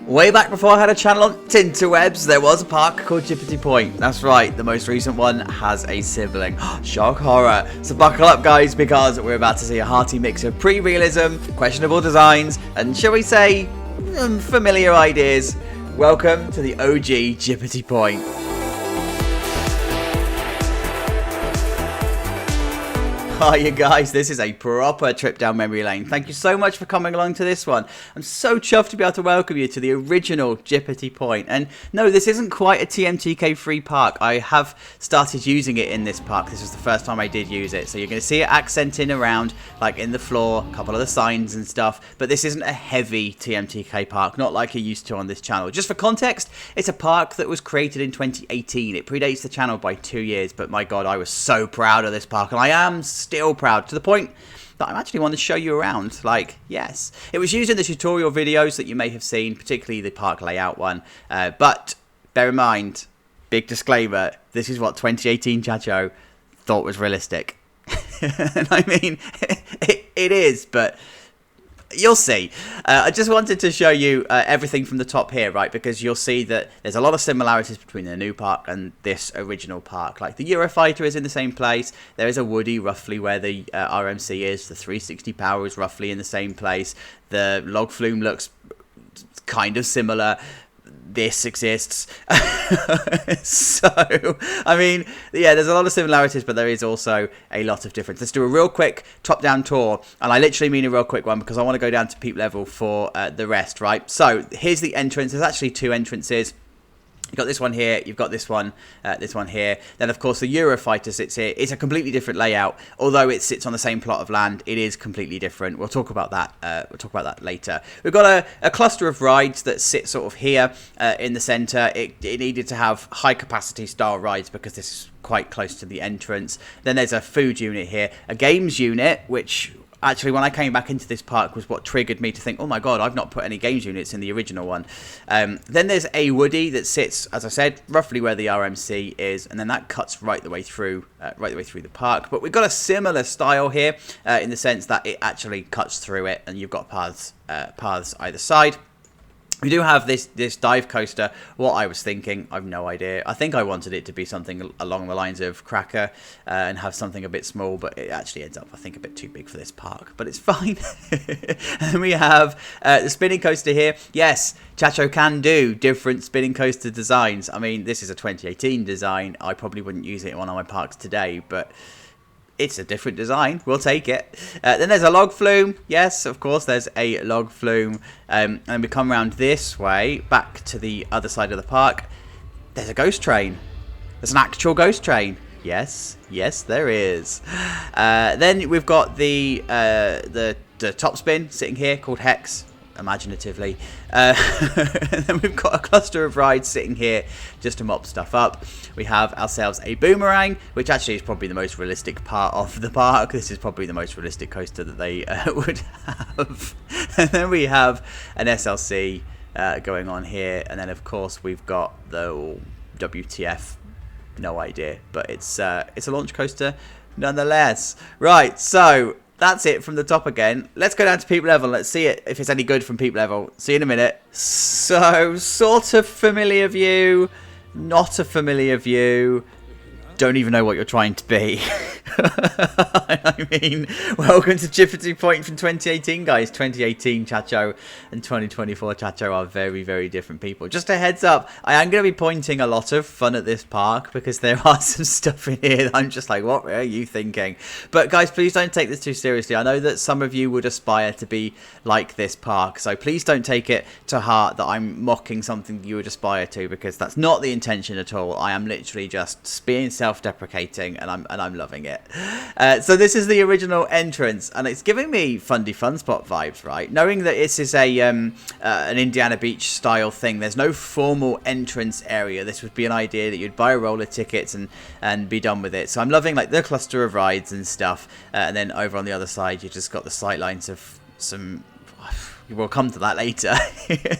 Way back before I had a channel on Tinterwebs, there was a park called Jippety Point. That's right, the most recent one has a sibling. Shock horror. So buckle up, guys, because we're about to see a hearty mix of pre-realism, questionable designs, and shall we say, familiar ideas. Welcome to the OG Jippety Point. Hi you guys, this is a proper trip down memory lane. Thank you so much for coming along to this one. I'm so chuffed to be able to welcome you to the original Jippety Point. And no, this isn't quite a TMTK free park. I have started using it in this park. This was the first time I did use it. So you're going to see it accenting around, like in the floor, a couple of the signs and stuff. But this isn't a heavy TMTK park, not like you're used to on this channel. Just for context, it's a park that was created in 2018. It predates the channel by 2 years, but my God, I was so proud of this park. And I am still proud, to the point that I actually want to show you around. Like, yes, it was used in the tutorial videos that you may have seen, particularly the park layout one, but bear in mind, big disclaimer, this is what 2018 Chacho thought was realistic. And I mean, it is, but you'll see. I just wanted to show you everything from the top here, right? Because you'll see that there's a lot of similarities between the new park and this original park. Like the Eurofighter is in the same place. There is a Woodie roughly where the RMC is. The 360 power is roughly in the same place. The log flume looks kind of similar. This exists. So, I mean, yeah, there's a lot of similarities, but there is also a lot of difference. Let's do a real quick top-down tour, and I literally mean a real quick one because I want to go down to peep level for the rest, right? So, here's the entrance. There's actually two entrances. You've got this one here, you've got this one here. Then, of course, the Eurofighter sits here. It's a completely different layout. Although it sits on the same plot of land, it is completely different. We'll talk about that. Later. We've got a cluster of rides that sit sort of here in the centre. It needed to have high-capacity style rides because this is quite close to the entrance. Then there's a food unit here, a games unit, which actually, when I came back into this park was what triggered me to think, oh my God, I've not put any games units in the original one. Then there's a Woodie that sits, as I said, roughly where the RMC is, and then that cuts right the way through the park. But we've got a similar style here in the sense that it actually cuts through it, and you've got paths either side. We do have this dive coaster. What I was thinking, I've no idea. I think I wanted it to be something along the lines of Cracker and have something a bit small, but it actually ends up, I think, a bit too big for this park. But it's fine. And we have the spinning coaster here. Yes, Chacho can do different spinning coaster designs. I mean, this is a 2018 design. I probably wouldn't use it in one of my parks today, but it's a different design. We'll take it. Then there's a log flume. Yes, of course, there's a log flume. And we come around this way, back to the other side of the park. There's a ghost train. There's an actual ghost train. Yes, there is. Then we've got the top spin sitting here called Hex, imaginatively. And then we've got a cluster of rides sitting here just to mop stuff up. We have ourselves a Boomerang, which actually is probably the most realistic part of the park. This is probably the most realistic coaster that they would have. And then we have an SLC going on here. And then, of course, we've got the WTF, no idea. But it's a launch coaster nonetheless. Right, so that's it from the top again. Let's go down to peep level. Let's see it if it's any good from peep level. See you in a minute. So, sort of familiar view, not a familiar view. Don't even know what you're trying to be. I mean, welcome to Jippety Point from 2018, guys. 2018 Chacho and 2024 Chacho are very, very different people. Just a heads up, I am going to be pointing a lot of fun at this park because there are some stuff in here that I'm just like, what are you thinking? But guys, please don't take this too seriously. I know that some of you would aspire to be like this park, so please don't take it to heart that I'm mocking something you would aspire to, because that's not the intention at all. I am literally just being self-deprecating, and I'm loving it. So this is the original entrance, and it's giving me Fundy Fun Spot vibes, right? Knowing that this is a an Indiana Beach style thing, there's no formal entrance area. This would be an idea that you'd buy a roller tickets and be done with it. So I'm loving like the cluster of rides and stuff, and then over on the other side you just got the sight lines of some we'll come to that later.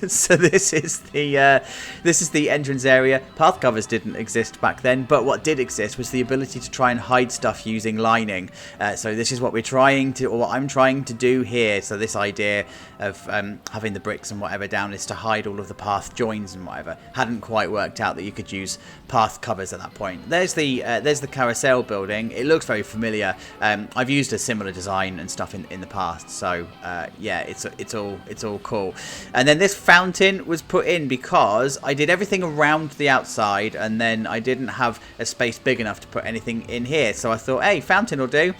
So this is the entrance area. Path covers didn't exist back then, but what did exist was the ability to try and hide stuff using lining. So this is what we're trying to, or what I'm trying to do here. So this idea of having the bricks and whatever down is to hide all of the path joins and whatever. Hadn't quite worked out that you could use path covers at that point. There's the carousel building. It looks very familiar. I've used a similar design and stuff in the past. So yeah, it's all cool. And then this fountain was put in because I did everything around the outside, and then I didn't have a space big enough to put anything in here. So I thought, hey, fountain will do.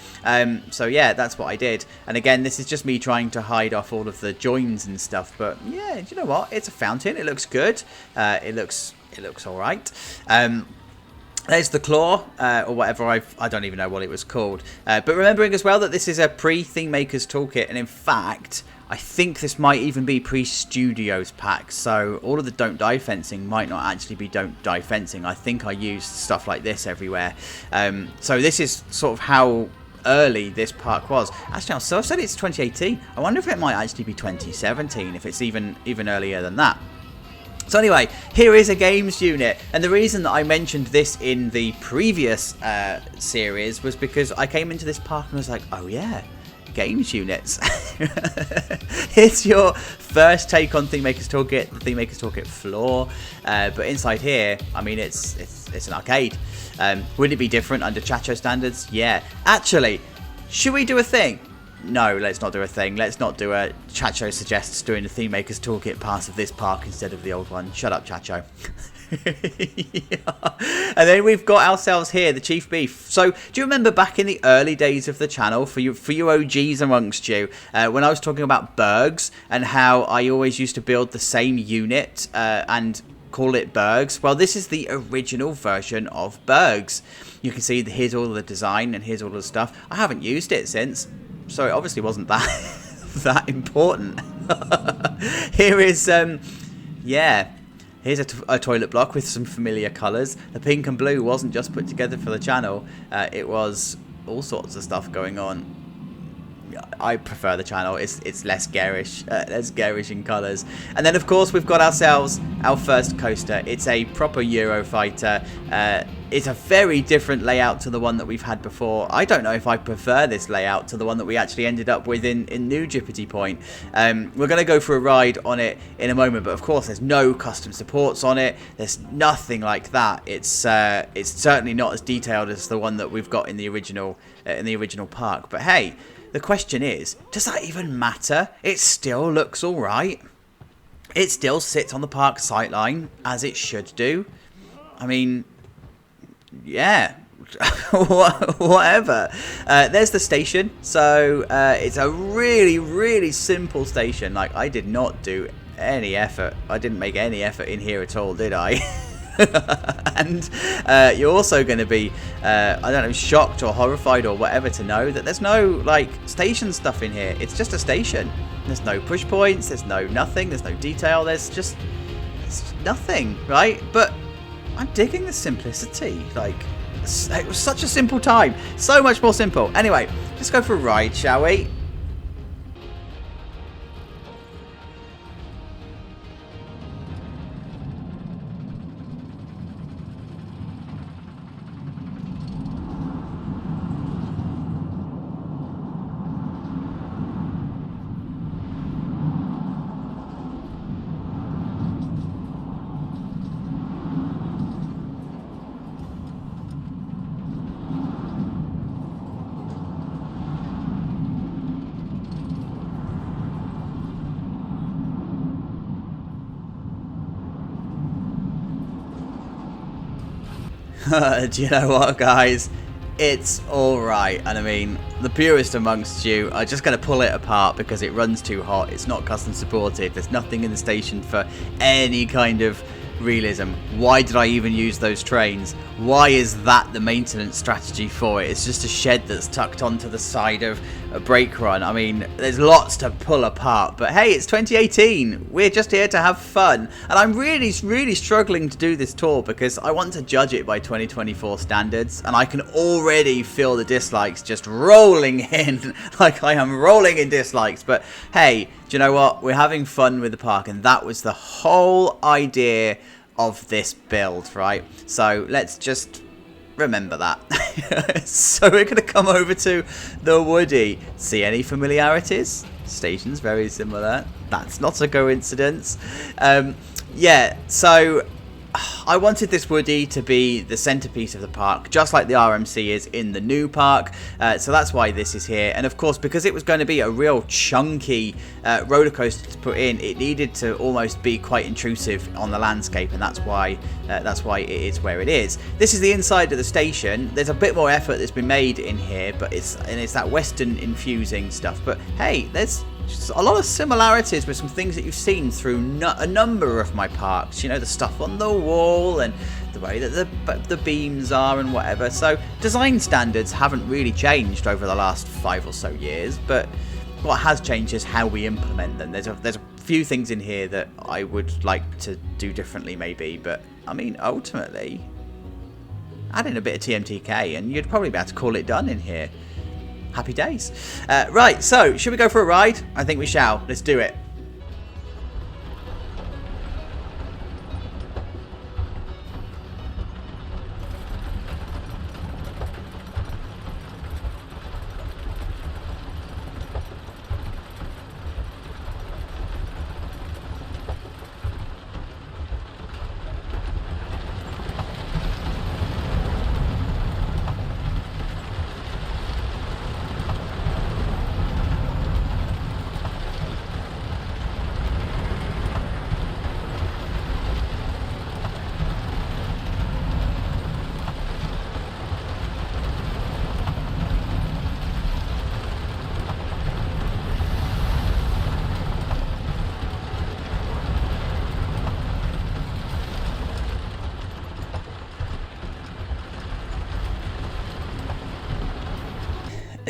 So yeah, that's what I did. And again, this is just me trying to hide off all of the joins and stuff. But yeah, you know what? It's a fountain. It looks good. It looks all right. There's the claw, or whatever, I don't even know what it was called. But remembering as well that this is a pre-Thememaker's Toolkit, and in fact, I think this might even be pre-Studios pack, so all of the Don't Die fencing might not actually be Don't Die fencing. I think I used stuff like this everywhere. So this is sort of how early this park was. Actually, so I've said it's 2018. I wonder if it might actually be 2017, if it's even earlier than that. So anyway, here is a games unit, and the reason that I mentioned this in the previous series was because I came into this park and was like, oh yeah, games units. Here's your first take on Thememaker's Toolkit, the Thememaker's Toolkit floor, but inside here, I mean, it's an arcade. Would it be different under Chacho standards? Yeah. Actually, should we do a thing? No, let's not do a thing. Let's not do a Chacho suggests doing the Thememaker's Toolkit pass of this park instead of the old one. Shut up, Chacho. Yeah. And then we've got ourselves here, the Chief Beef. So, do you remember back in the early days of the channel, for you OGs amongst you, when I was talking about Bergs and how I always used to build the same unit and call it Bergs? Well, this is the original version of Bergs. You can see here's all of the design and here's all of the stuff. I haven't used it since, so it obviously wasn't that important. Here is yeah, here's a toilet block with some familiar colours. The pink and blue wasn't just put together for the channel, it was all sorts of stuff going on. I prefer the channel. It's less garish in colours. And then of course we've got ourselves our first coaster. It's a proper Eurofighter. It's a very different layout to the one that we've had before. I don't know if I prefer this layout to the one that we actually ended up with in new Jippety Point. We're going to go for a ride on it in a moment, but of course there's no custom supports on it. There's nothing like that. It's certainly not as detailed as the one that we've got in the original park. But hey, the question is, does that even matter? It still looks alright. It still sits on the park sightline, as it should do. I mean, yeah, whatever. There's the station. So it's a really, really simple station. Like, I did not do any effort. I didn't make any effort in here at all, did I? And you're also going to be, I don't know, shocked or horrified or whatever to know that there's no, like, station stuff in here. It's just a station. There's no push points, there's no nothing, there's no detail, there's nothing, right? But I'm digging the simplicity. Like, it was such a simple time. So much more simple. Anyway, let's go for a ride, shall we? Do you know what, guys? It's alright. And I mean, the purist amongst you are just going to pull it apart because it runs too hot. It's not custom supported. There's nothing in the station for any kind of realism. Why did I even use those trains? Why is that the maintenance strategy for it? It's just a shed that's tucked onto the side of a brake run. I mean, there's lots to pull apart, but hey, it's 2018. We're just here to have fun, and I'm really struggling to do this tour because I want to judge it by 2024 standards, and I can already feel the dislikes just rolling in. Like, I am rolling in dislikes, but hey, Do you know what? We're having fun with the park, and that was the whole idea of this build, right? So let's just remember that. So we're going to come over to the Woody. See any familiarities? Station's very similar. That's not a coincidence. Yeah, so I wanted this Woody to be the centerpiece of the park, just like the RMC is in the new park. So that's why this is here. And of course, because it was going to be a real chunky roller coaster to put in, it needed to almost be quite intrusive on the landscape, and that's why it is where it is. This is the inside of the station. There's a bit more effort that's been made in here, but it's that Western infusing stuff. But hey, there's a lot of similarities with some things that you've seen through a number of my parks. You know, the stuff on the wall and the way that the beams are and whatever. So design standards haven't really changed over the last 5 or so years, but what has changed is how we implement them. There's a few things in here that I would like to do differently maybe, but I mean, ultimately, add in a bit of TMTK and you'd probably be able to call it done in here. Happy days. Right, so should we go for a ride? I think we shall. Let's do it.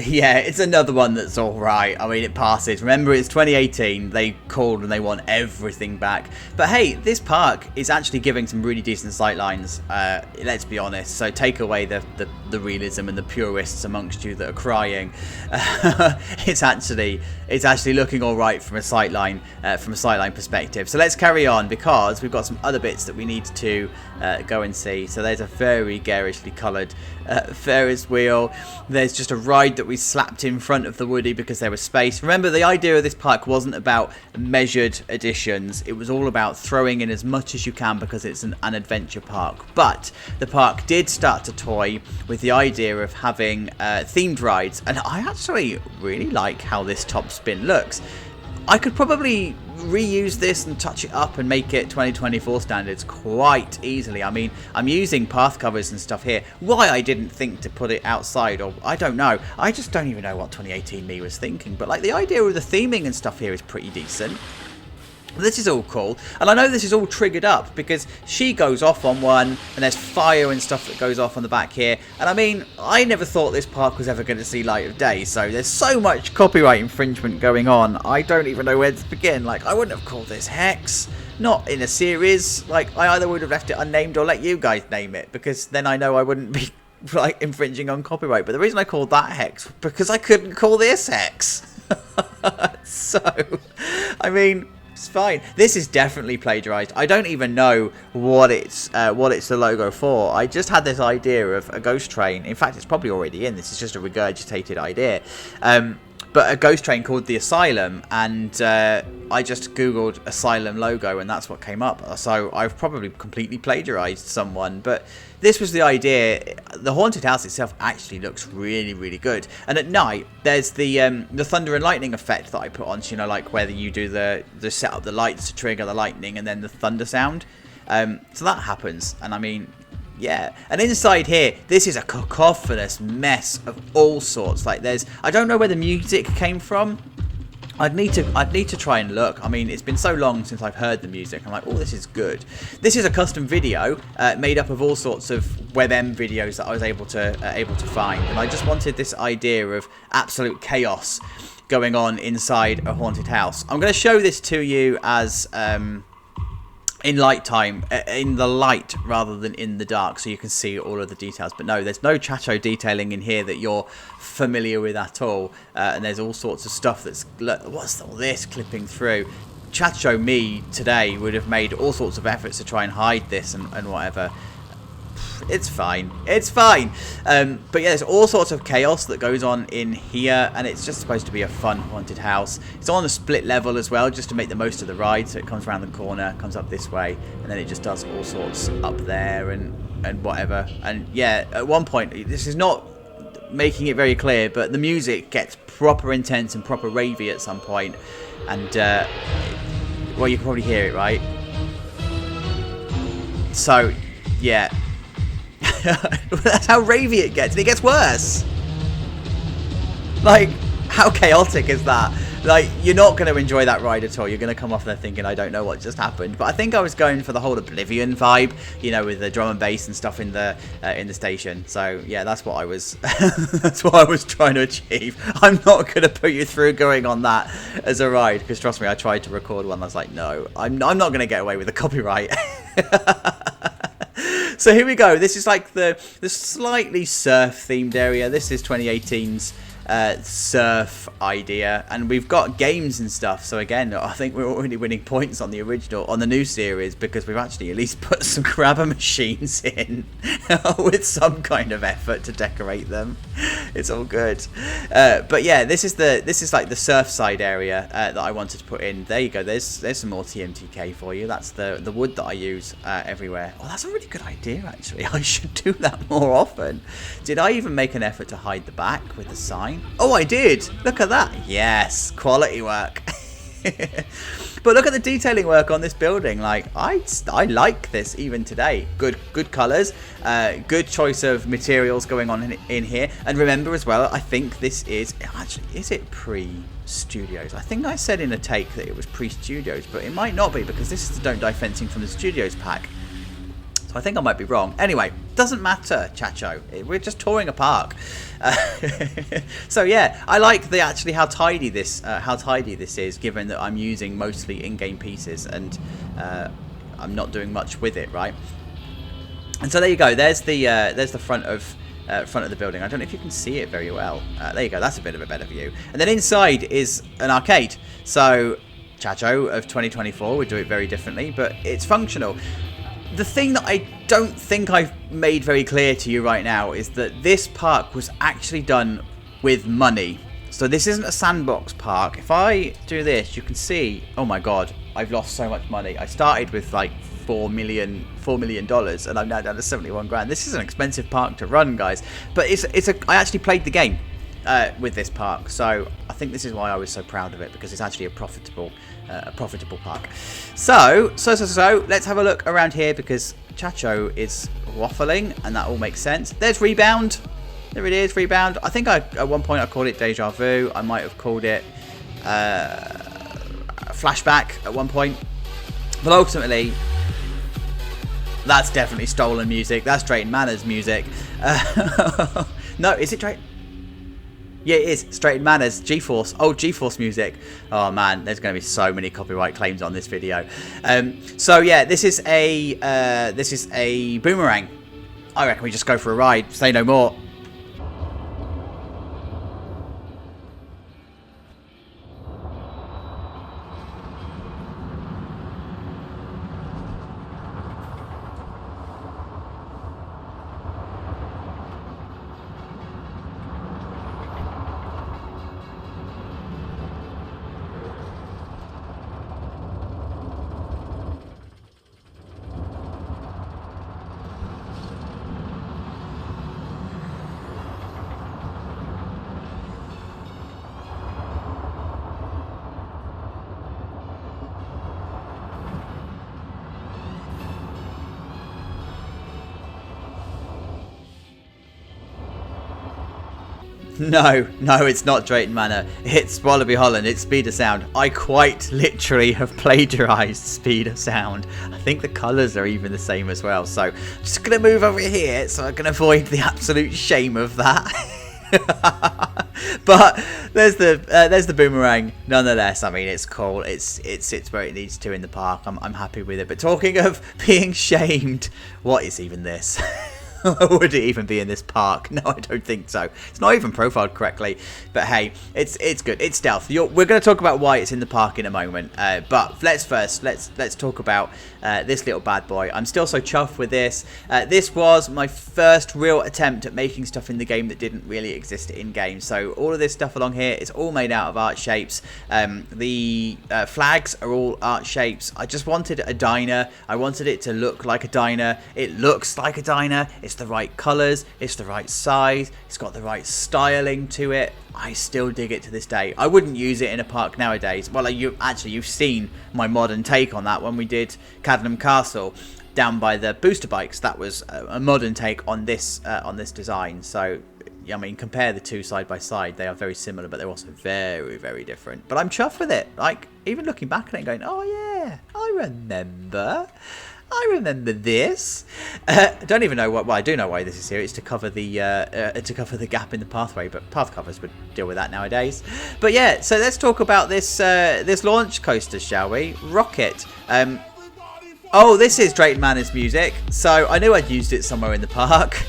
Yeah, it's another one that's alright. I mean, it passes. Remember, it's 2018. They called and they want everything back. But hey, this park is actually giving some really decent sightlines. Let's be honest. So take away the realism and the purists amongst you that are crying. It's actually looking alright from a sightline perspective. So let's carry on, because we've got some other bits that we need to go and see. So there's a very garishly coloured Ferris wheel. There's just a ride that we slapped in front of the Woody because there was space. Remember, the idea of this park wasn't about measured additions. It was all about throwing in as much as you can because it's an adventure park. But the park did start to toy with the idea of having themed rides, and I actually really like how this top spin looks. I could probably reuse this and touch it up and make it 2024 standards quite easily. I mean, I'm using path covers and stuff here. Why I didn't think to put it outside, or I don't know. I just don't even know what 2018 me was thinking. But like, the idea of the theming and stuff here is pretty decent. This is all cool, and I know this is all triggered up because she goes off on one, and there's fire and stuff that goes off on the back here. And I mean, I never thought this park was ever going to see light of day, so there's so much copyright infringement going on, I don't even know where to begin. Like, I wouldn't have called this Hex, not in a series. Like, I either would have left it unnamed or let you guys name it, because then I know I wouldn't be like infringing on copyright. But the reason I called that Hex, because I couldn't call this Hex. So, I mean, it's fine. This is definitely plagiarized. I don't even know what it's the logo for. I just had this idea of a ghost train. In fact, it's probably already in. This is just a regurgitated idea. But a ghost train called the Asylum, and I just googled Asylum logo, and that's what came up. So I've probably completely plagiarized someone, but this was the idea. The haunted house itself actually looks really, really good. And at night, there's the thunder and lightning effect that I put on. So, you know, like whether you do the set up the lights to trigger the lightning and then the thunder sound. So that happens, and I mean, yeah. And inside here, this is a cacophonous mess of all sorts. Like, I don't know where the music came from. I'd need to try and look. I mean, it's been so long since I've heard the music. I'm like, oh, this is good. This is a custom video made up of all sorts of WebM videos that I was able to find, and I just wanted this idea of absolute chaos going on inside a haunted house. I'm going to show this to you as in light time, in the light rather than in the dark, so you can see all of the details. But no, there's no Chacho detailing in here that you're familiar with at all. And there's all sorts of stuff that's, look, what's all this clipping through? Chacho me today would have made all sorts of efforts to try and hide this and whatever. It's fine. It's fine. But yeah, there's all sorts of chaos that goes on in here, and it's just supposed to be a fun haunted house. It's on a split level as well, just to make the most of the ride. So it comes around the corner, comes up this way, and then it just does all sorts up there and whatever. And yeah, at one point, this is not making it very clear, but the music gets proper intense and proper ravey at some point. And well, you can probably hear it, right? So yeah. That's how ravey it gets, and it gets worse. Like, how chaotic is that? Like, you're not going to enjoy that ride at all. You're going to come off there thinking, I don't know what just happened. But I think I was going for the whole Oblivion vibe, you know, with the drum and bass and stuff in the station. So yeah, that's what I was that's what I was trying to achieve. I'm not going to put you through going on that as a ride, because trust me, I tried to record one. I was like, no, I'm not going to get away with the copyright. So here we go. This is like the slightly surf-themed area. This is 2018's surf idea, and we've got games and stuff. So again, I think we're already winning points on the original, on the new series, because we've actually at least put some grabber machines in with some kind of effort to decorate them. It's all good. But yeah, this is like the surf side area that I wanted to put in. There you go. There's some more TMTK for you. That's the wood that I use everywhere. Oh, that's a really good idea, actually. I should do that more often. Did I even make an effort to hide the back with the sign? Oh, I did. Look at that. Yes, quality work. But look at the detailing work on this building. Like, I like this even today. Good colours, good choice of materials going on in here. And remember as well, I think this is actually, is it pre-studios? I think I said in a take that it was pre-studios, but it might not be, because this is the Don't Die fencing from the studios pack. So I think I might be wrong. Anyway, doesn't matter, Chacho. We're just touring a park. So yeah, I like actually how tidy this is, given that I'm using mostly in-game pieces and I'm not doing much with it, right? And so there you go. There's the front of the building. I don't know if you can see it very well. There you go. That's a bit of a better view. And then inside is an arcade. So Chacho of 2024 would do it very differently, but it's functional. The thing that I don't think I've made very clear to you right now is that this park was actually done with money. So this isn't a sandbox park. If I do this, you can see, oh my god, I've lost so much money. I started with like $4 million, and I'm now down to 71 grand. This is an expensive park to run, guys. But I actually played the game with this park, so I think this is why I was so proud of it, because it's actually a profitable park. So let's have a look around here, because Chacho is waffling and that all makes sense. There's Rebound. There it is, Rebound. I think at one point I called it Deja Vu. I might have called it Flashback at one point, but ultimately that's definitely stolen music. That's Drayton Manor's music. No, is it Drayton? Yeah, it is. Straight Manners, GeForce. Oh, GeForce music. Oh man, there's going to be so many copyright claims on this video. So yeah, this is a Boomerang. I reckon we just go for a ride. Say no more. No, it's not Drayton Manor. It's Wallaby Holland. It's Speed of Sound. I quite literally have plagiarised Speed of Sound. I think the colours are even the same as well. So, just going to move over here so I can avoid the absolute shame of that. But there's the Boomerang nonetheless. I mean, it's cool. It sits where it needs to in the park. I'm happy with it. But talking of being shamed, what is even this? Would it even be in this park? No, I don't think so. It's not even profiled correctly. But hey, it's good. It's stealth. We're going to talk about why it's in the park in a moment. But let's talk about this little bad boy. I'm still so chuffed with this. This was my first real attempt at making stuff in the game that didn't really exist in game. So all of this stuff along here is all made out of art shapes. The flags are all art shapes. I just wanted a diner. I wanted it to look like a diner. It looks like a diner. It's the right colours, it's the right size, it's got the right styling to it. I still dig it to this day. I wouldn't use it in a park nowadays. Well, you've seen my modern take on that when we did Cadnam Castle down by the booster bikes. That was a modern take on this design. So, I mean, compare the two side by side. They are very similar, but they're also very, very different. But I'm chuffed with it. Like, even looking back at it and going, oh yeah, I remember this. I don't even know what. Well, I do know why this is here. It's to cover the gap in the pathway. But path covers would deal with that nowadays. But yeah, so let's talk about this launch coaster, shall we? Rocket. Oh, this is Drayton Manor's music. So I knew I'd used it somewhere in the park.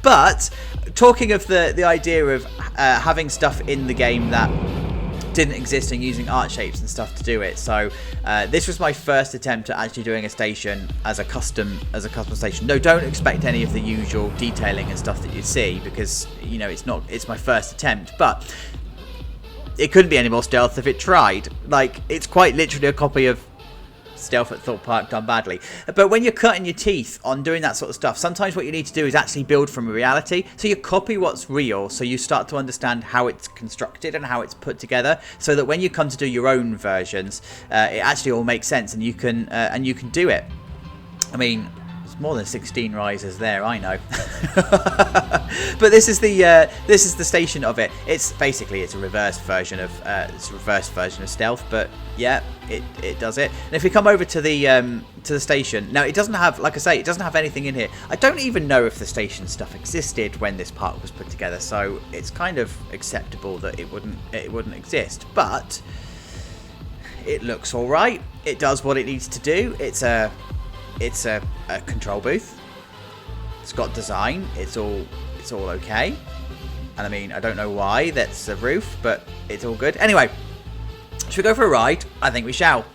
But talking of the idea of having stuff in the game that didn't exist and using art shapes and stuff to do it. So this was my first attempt at actually doing a station as a custom station. No, don't expect any of the usual detailing and stuff that you see, because it's my first attempt, but it couldn't be any more stealth if it tried. Like, it's quite literally a copy of Stealth at Thorpe Park done badly. But when you're cutting your teeth on doing that sort of stuff, sometimes what you need to do is actually build from reality. So you copy what's real, so you start to understand how it's constructed and how it's put together, so that when you come to do your own versions, it actually all makes sense, and you can do it. I mean, there's more than 16 risers there, I know. But this is the station of it. It's a reverse version of stealth, but yeah, it does it. And if we come over to the station, now it doesn't have, like I say, it doesn't have anything in here. I don't even know if the station stuff existed when this park was put together, so it's kind of acceptable that it wouldn't exist. But it looks all right. It does what it needs to do. It's a control booth. It's got design. It's all okay. And I mean, I don't know why that's a roof, but it's all good. Anyway, should we go for a ride? I think we shall.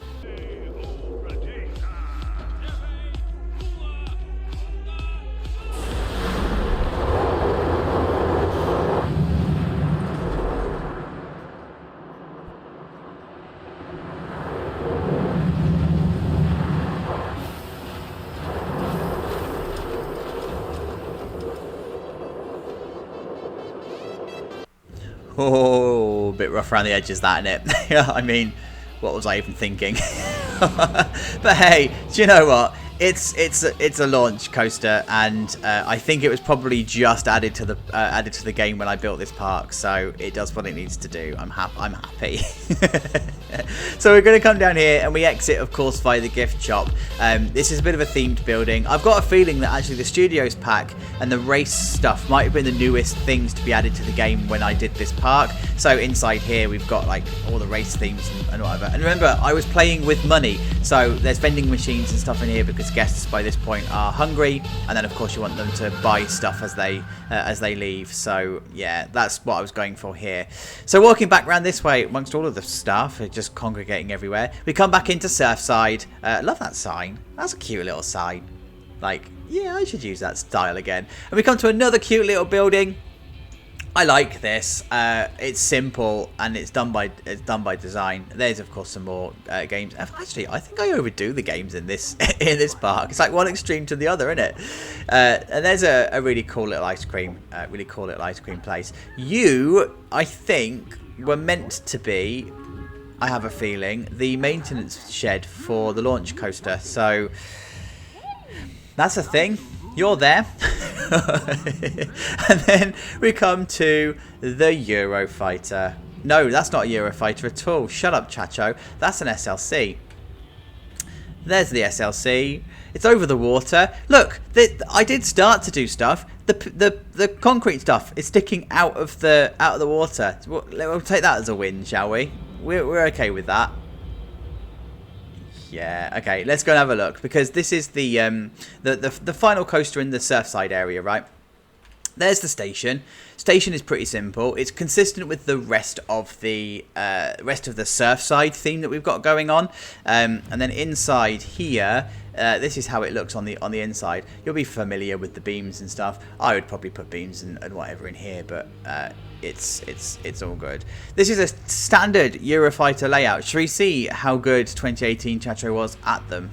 Oh, a bit rough around the edges, that, isn't it? I mean, what was I even thinking? But hey, do you know what? It's a launch coaster, and I think it was probably just added to the game when I built this park, so it does what it needs to do. I'm happy. So we're going to come down here, and we exit, of course, via the gift shop. This is a bit of a themed building. I've got a feeling that actually the Studios pack and the race stuff might have been the newest things to be added to the game when I did this park. So inside here, we've got like all the race themes and whatever. And remember, I was playing with money, so there's vending machines and stuff in here because guests by this point are hungry, and then of course you want them to buy stuff as they leave. So yeah, that's what I was going for here. So walking back around this way amongst all of the staff, just congregating everywhere, we come back into Surfside. Love that sign. That's a cute little sign. Like, yeah, I should use that style again. And we come to another cute little building. I like this. It's simple and it's done by design. There's of course some more games. Actually, I think I overdo the games in this park. It's like one extreme to the other, isn't it? And there's a really cool little ice cream place. You, I think, were meant to be, I have a feeling, the maintenance shed for the launch coaster. So that's a thing. You're there. And then we come to the Eurofighter. No, that's not a Eurofighter at all. Shut up, Chacho. That's an SLC. There's the SLC. It's over the water. Look, I did start to do stuff. The concrete stuff is sticking out of the water. We'll take that as a win, shall we? We're okay with that. Yeah. Okay. Let's go and have a look, because this is the final coaster in the Surfside area, right? There's the station. Station is pretty simple. It's consistent with the rest of the Surfside theme that we've got going on. And then inside here, this is how it looks on the inside. You'll be familiar with the beams and stuff. I would probably put beams and whatever in here, but it's all good. This is a standard Eurofighter layout. Shall we see how good 2018 Chacho was at them?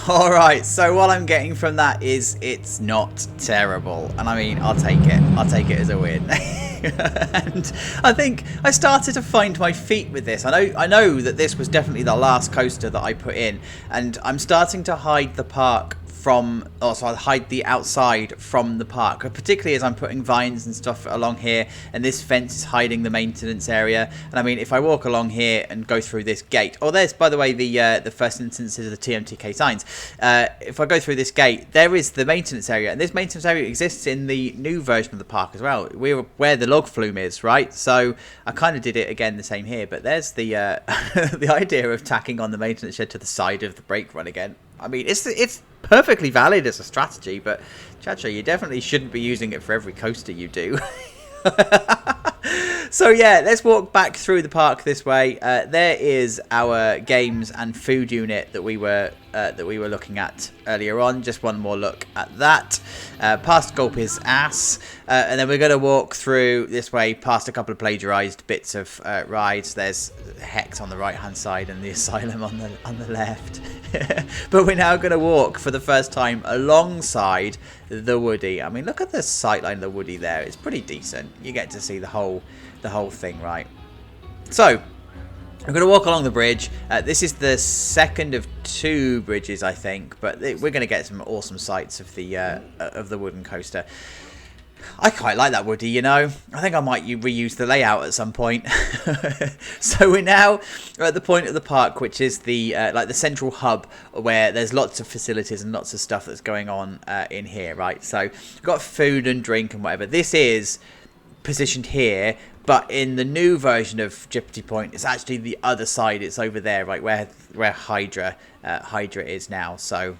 Alright, so what I'm getting from that is it's not terrible. And I mean, I'll take it. I'll take it as a win. And I think I started to find my feet with this. I know that this was definitely the last coaster that I put in. And I'm starting to hide the park from, so I hide the outside from the park, particularly as I'm putting vines and stuff along here, and this fence is hiding the maintenance area. And I mean, if I walk along here and go through this gate, there's, by the way, the first instances of the TMTK signs. If I go through this gate, there is the maintenance area, and this maintenance area exists in the new version of the park as well. We're where the log flume is, right? So I kind of did it again the same here, but there's the the idea of tacking on the maintenance shed to the side of the brake run again. I mean, it's perfectly valid as a strategy, but Chacho, you definitely shouldn't be using it for every coaster you do. So yeah, let's walk back through the park this way. There is our games and food unit that we were looking at earlier on. Just one more look at that. Past Gulp's ass, and then we're going to walk through this way past a couple of plagiarized bits of rides. There's Hex on the right hand side and the Asylum on the left. But we're now going to walk for the first time alongside the Woodie. I mean, look at the sightline of the Woodie there. It's pretty decent. You get to see the whole thing, right? So we're going to walk along the bridge. This is the second of two bridges, I think, but we're going to get some awesome sights of the wooden coaster. I quite like that Woodie, you know. I think I might reuse the layout at some point. So we're now at the point of the park, which is the like the central hub, where there's lots of facilities and lots of stuff that's going on in here, right? So we've got food and drink and whatever. This is positioned here, but in the new version of Jippety Point, it's actually the other side. It's over there, right, where Hydra is now. So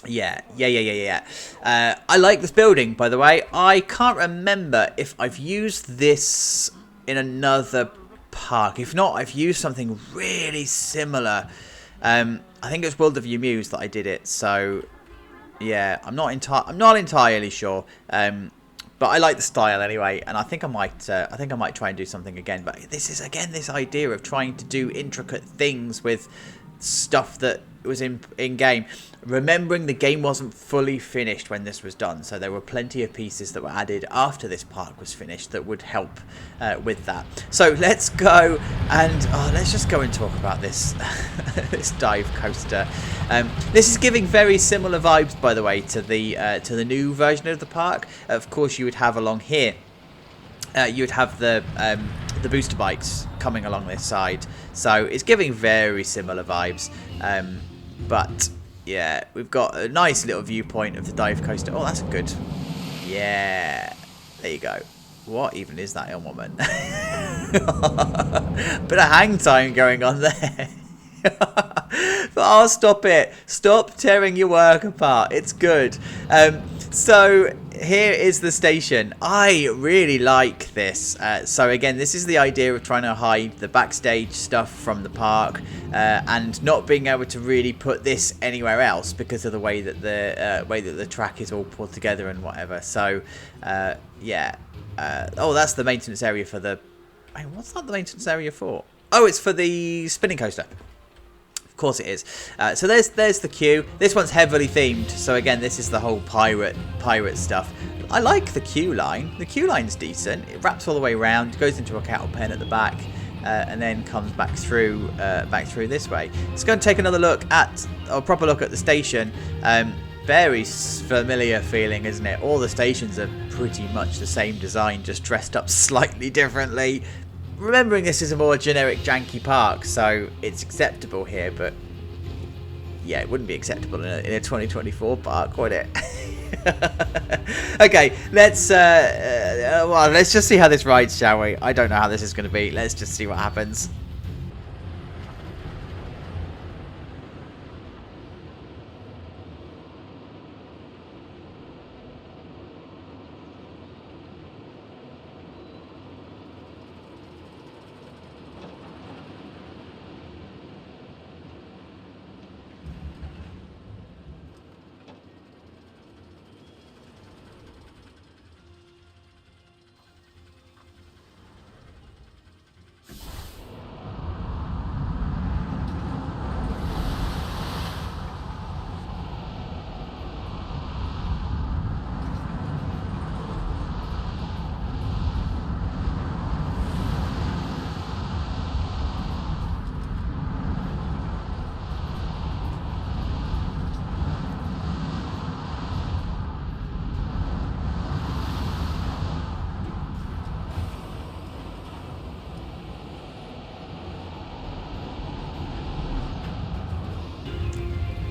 yeah. I like this building, by the way. I can't remember if I've used this in another park. If not, I've used something really similar. I think it was World of You Muse that I did it. So yeah, I'm not entirely sure. But I like the style anyway, and I think I might try and do something again. But this is again this idea of trying to do intricate things with stuff that was in game. Remembering the game wasn't fully finished when this was done, so there were plenty of pieces that were added after this park was finished that would help with that. So let's go and let's just go and talk about this this dive coaster. This is giving very similar vibes, by the way, to the new version of the park. Of course, you would have along here. You would have the booster bikes coming along this side, so it's giving very similar vibes. But yeah, we've got a nice little viewpoint of the dive coaster. Oh, that's a good Yeah. There you go. What even is that woman? Bit of hang time going on there. But oh, stop it. Stop tearing your work apart. It's good. So here is the station. I really like this. So again, this is the idea of trying to hide the backstage stuff from the park and not being able to really put this anywhere else because of the way that the track is all pulled together and whatever. So yeah. Oh, that's the maintenance area for the... Wait, what's that the maintenance area for? Oh, it's for the spinning coaster. Of course it is. So there's the queue. This one's heavily themed. So again, this is the whole pirate stuff. I like the queue line. The queue line's decent. It wraps all the way around, goes into a cattle pen at the back, and then comes back through this way. Let's go and take another look at, or a proper look at the station. Very familiar feeling, isn't it? All the stations are pretty much the same design, just dressed up slightly differently. Remembering this is a more generic janky park, so it's acceptable here, but yeah, it wouldn't be acceptable in a 2024 park, would it? Okay, let's just see how this rides, shall we? I don't know how this is going to be. Let's just see what happens.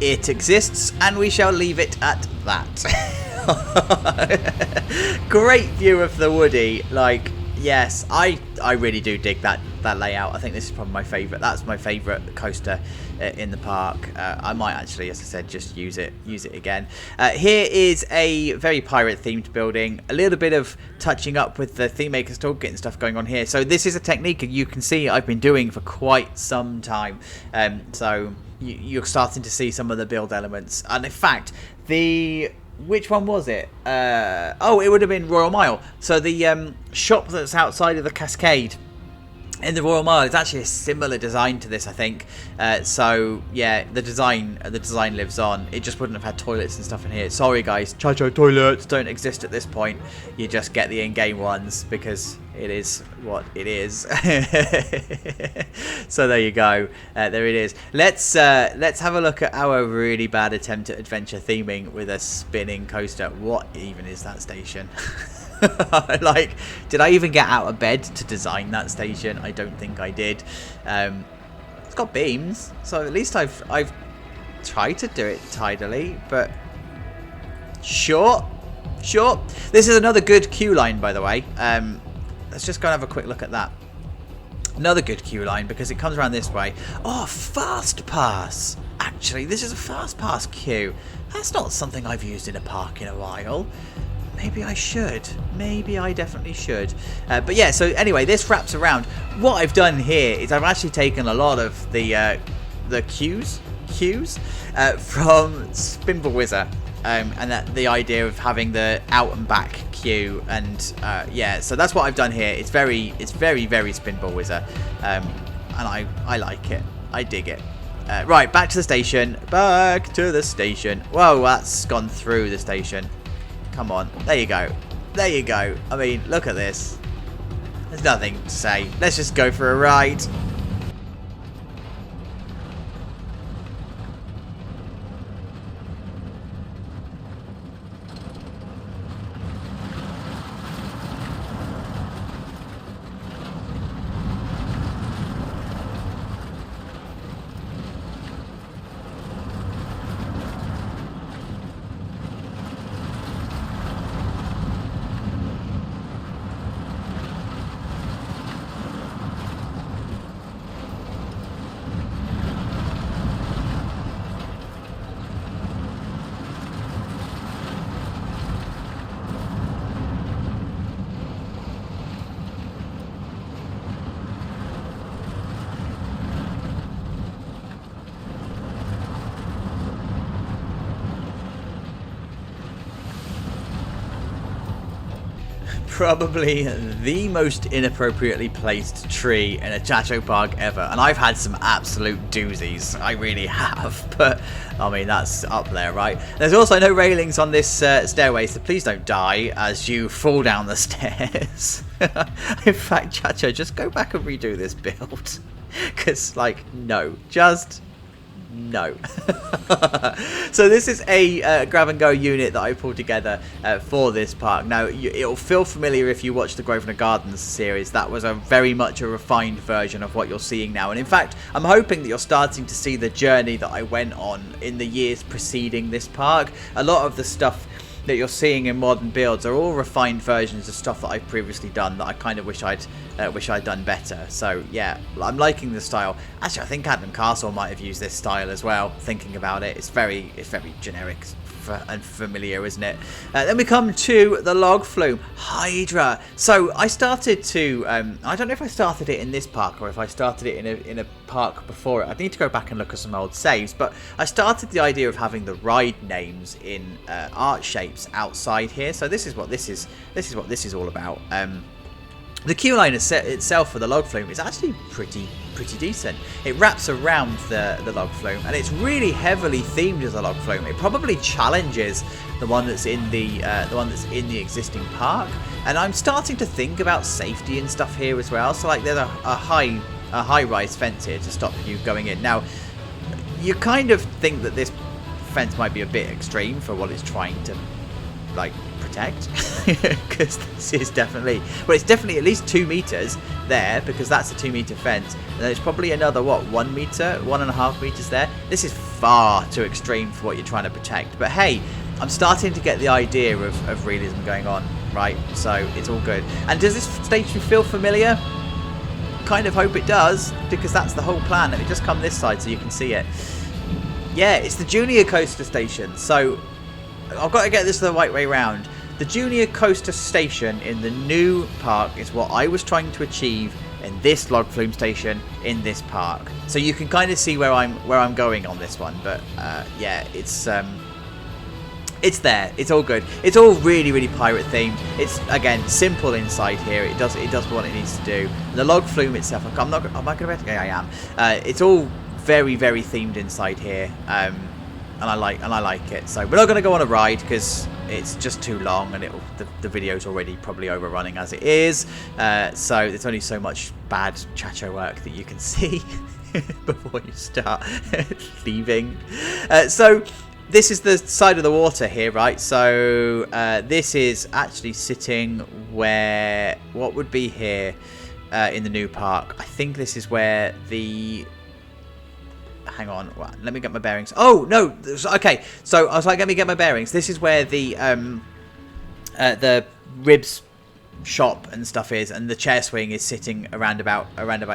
It exists, and we shall leave it at that. Great view of the Woody. Like, yes, I really do dig that layout. I think this is probably my favourite. That's my favourite coaster in the park. I might actually, as I said, just use it again. Here is a very pirate themed building. A little bit of touching up with the Thememaker's Toolkit and stuff going on here. So this is a technique you can see I've been doing for quite some time. So you're starting to see some of the build elements. And in fact, which one was it? Oh, it would have been Royal Mile. So the shop that's outside of the Cascade in the Royal Mile is actually a similar design to this, I think. So yeah, the design lives on. It just wouldn't have had toilets and stuff in here. Sorry guys, Chacho toilets don't exist at this point. You just get the in-game ones because it is what it is. So there you go. There it is. Let's have a look at our really bad attempt at adventure theming with a spinning coaster. What even is that station? Like, did I even get out of bed to design that station? I don't think I did. It's got beams, so at least I've tried to do it tidily, but sure. This is another good queue line, by the way. Let's just go and have a quick look at that. Another good queue line because it comes around this way. Oh, fast pass. Actually, this is a fast pass queue. That's not something I've used in a park in a while. Maybe I should. Maybe I definitely should. But yeah, so anyway, this wraps around. What I've done here is I've actually taken a lot of the cues from Spinball Wizard. And that the idea of having the out and back queue, and yeah, so that's what I've done here. It's very Spinball Wizard, and I like it. I dig it. Right, back to the station. Whoa, that's gone through the station. Come on, there you go. I mean, look at this. There's nothing to say. Let's just go for a ride. probably the most inappropriately placed tree in a Chacho park ever, and I've had some absolute doozies, I really have, but I mean that's up there, right? There's also no railings on this stairway, so please don't die as you fall down the stairs. In fact, Chacho, just go back and redo this build, because like no, just no. So this is a grab and go unit that I pulled together for this park. Now it'll feel familiar if you watch the Grosvenor Gardens series. That was a very much a refined version of what you're seeing now, and in fact I'm hoping that you're starting to see the journey that I went on in the years preceding this park. A lot of the stuff that you're seeing in modern builds are all refined versions of stuff that I've previously done that I kind of wish I'd done better. So yeah, I'm liking the style. Actually, I think Adlam Castle might have used this style as well. Thinking about it, it's very generic and familiar, isn't it? Then we come to the log flume Hydra. So I started to I don't know if I started it in this park or if I started it in a park before it. I need to go back and look at some old saves, but I started the idea of having the ride names in art shapes outside here. So this is what this is all about. The queue line itself for the log flume is actually pretty decent. It wraps around the log flume, and it's really heavily themed as a log flume. It probably challenges the one that's in the existing park, and I'm starting to think about safety and stuff here as well. So like there's a high rise fence here to stop you going in. Now you kind of think that this fence might be a bit extreme for what it's trying to like protect, because this is definitely, well, it's definitely at least 2 meters there, because that's a 2 meter fence, and then it's probably another what, 1 meter, 1.5 meters there. This is far too extreme for what you're trying to protect, but hey, I'm starting to get the idea of realism going on, right? So it's all good. And does this station feel familiar? Kind of hope it does, because that's the whole plan. Let me just come this side so you can see it. Yeah, it's the Junior Coaster Station. So I've got to get this the right way round. The Junior Coaster Station in the new park is what I was trying to achieve in this log flume station in this park. So you can kind of see where I'm going on this one. But yeah, it's there. It's all good. It's all really pirate themed. It's again simple inside here. It does what it needs to do. The log flume itself. Am I going to be able to? Yeah, I am. It's all very themed inside here. And I like it. So we're not going to go on a ride because it's just too long, and the video's already probably overrunning as it is. So there's only so much bad Chacho work that you can see before you start leaving. So this is the side of the water here, right? So this is actually sitting where what would be here in the new park. I think this is where the... Hang on, let me get my bearings. Oh no, okay. So I was like, let me get my bearings. This is where the ribs shop and stuff is, and the chair swing is sitting around about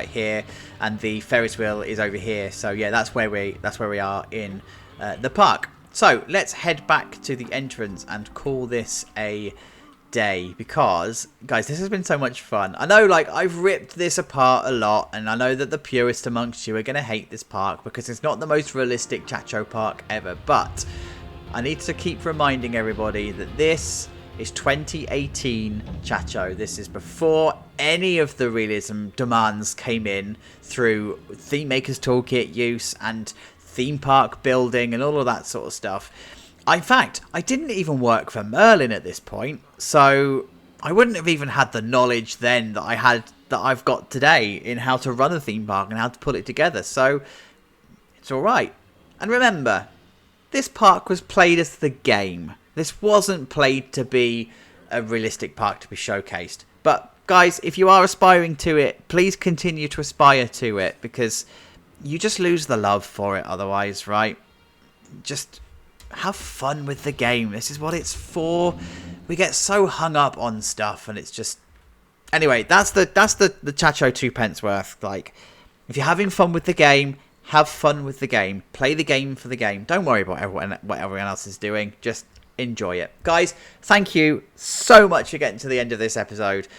here, and the Ferris wheel is over here. So yeah, that's where we are in the park. So let's head back to the entrance and call this a day, because guys, this has been so much fun. I know, like, I've ripped this apart a lot, and I know that the purists amongst you are going to hate this park because it's not the most realistic Chacho park ever, but I need to keep reminding everybody that this is 2018 Chacho. This is before any of the realism demands came in through Thememaker's Toolkit use and theme park building and all of that sort of stuff. In fact, I didn't even work for Merlin at this point, so I wouldn't have even had the knowledge then that I've got today in how to run a theme park and how to put it together. So it's all right. And remember, this park was played as the game. This wasn't played to be a realistic park to be showcased. But guys, if you are aspiring to it, please continue to aspire to it, because you just lose the love for it otherwise, right? Just have fun with the game. This is what it's for. We get so hung up on stuff, and it's just... Anyway, that's the Chacho 2 pence worth. Like, if you're having fun with the game, have fun with the game. Play the game for the game. Don't worry about what everyone else is doing. Just enjoy it. Guys, thank you so much for getting to the end of this episode.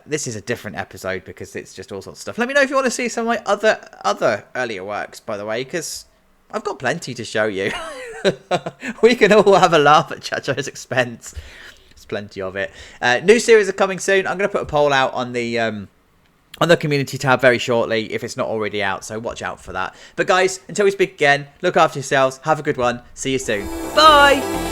This is a different episode because it's just all sorts of stuff. Let me know if you want to see some of my other earlier works, by the way, because I've got plenty to show you. We can all have a laugh at Chacho's expense. plenty of it. New series are coming soon. I'm going to put a poll out on the community tab very shortly if it's not already out, so watch out for that. But guys, until we speak again, look after yourselves, have a good one, see you soon, bye.